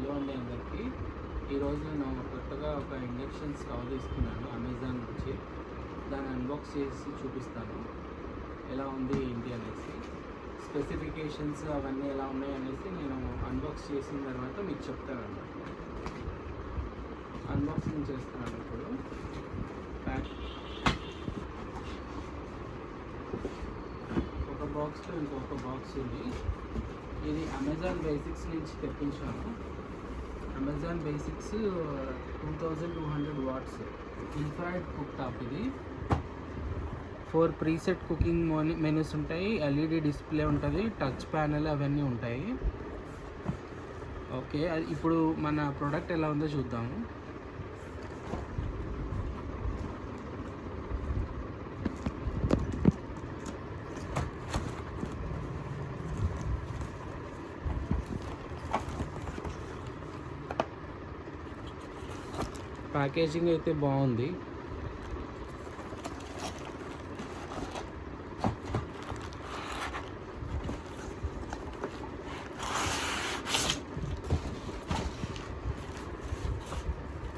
Hello అండి అందరికీ. ఈరోజు నేను కొత్తగా ఒక ఇండక్షన్ స్టవ్ తీసుకున్నాను అమెజాన్ నుంచి. దాన్ని అన్బాక్స్ చేసి చూపిస్తాను ఎలా ఉంది ఏంటి అనేసి, స్పెసిఫికేషన్స్ అవన్నీ ఎలా ఉన్నాయి అనేసి నేను అన్బాక్స్ చేసిన తర్వాత మీకు చెప్తాను అన్నమాట. అన్బాక్సింగ్ చేస్తున్నాను ఇప్పుడు. ఒక బాక్స్లో ఇంకొక బాక్స్ ఉంది. ఇది అమెజాన్ బేసిక్స్ నుంచి తెప్పించాను. Amazon basics 2200 watts infrared cooktop. ఇది 4 ప్రీసెట్ కుకింగ్ మెనూస్ ఉంటాయి, ఎల్ఈడి డిస్ప్లే ఉంటుంది, టచ్ ప్యానెల్ అవన్నీ ఉంటాయి. ఓకే, ఇప్పుడు మన ప్రోడక్ట్ ఎలా ఉందో చూద్దాము. ప్యాకేజింగ్ అయితే బాగుంది.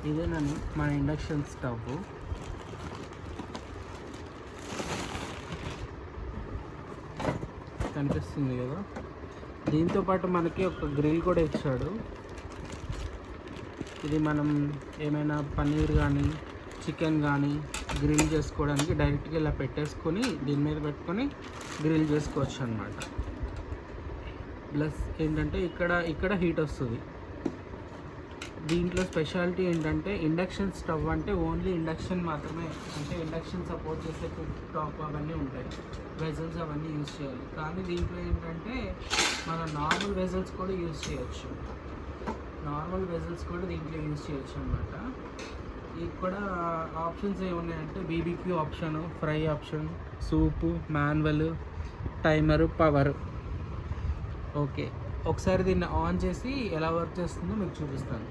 ఇదేనండి మన ఇండక్షన్ స్టవ్. కనిపిస్తుంది కదా. దీంతోపాటు మనకి ఒక గ్రిల్ కూడా ఇచ్చాడు. ఇది మనం ఏమైనా పన్నీర్ కానీ చికెన్ కానీ గ్రిల్ చేసుకోవడానికి డైరెక్ట్గా ఇలా పెట్టేసుకొని దీని మీద పెట్టుకొని గ్రిల్ చేసుకోవచ్చు అన్నమాట. ప్లస్ ఏంటంటే ఇక్కడ హీట్ వస్తుంది. దీంట్లో స్పెషాలిటీ ఏంటంటే ఇండక్షన్ స్టవ్ అంటే ఓన్లీ ఇండక్షన్ మాత్రమే, అంటే ఇండక్షన్ సపోర్ట్ చేసే కుక్ టాప్ అవన్నీ ఉంటాయి, వెజల్స్ అవన్నీ యూజ్ చేయాలి. కానీ దీంట్లో ఏంటంటే మన నార్మల్ వెజల్స్ కూడా యూజ్ చేయొచ్చు. దీంట్లో యూజ్ చేయొచ్చు అనమాట. ఇక్కడ ఆప్షన్స్ ఏమున్నాయంటే BBQ option, fry option, soup, manual, timer, power. Okay, ఒకసారి దీన్ని ఆన్ చేసి ఎలా వర్క్ చేస్తుందో మీకు చూపిస్తాను.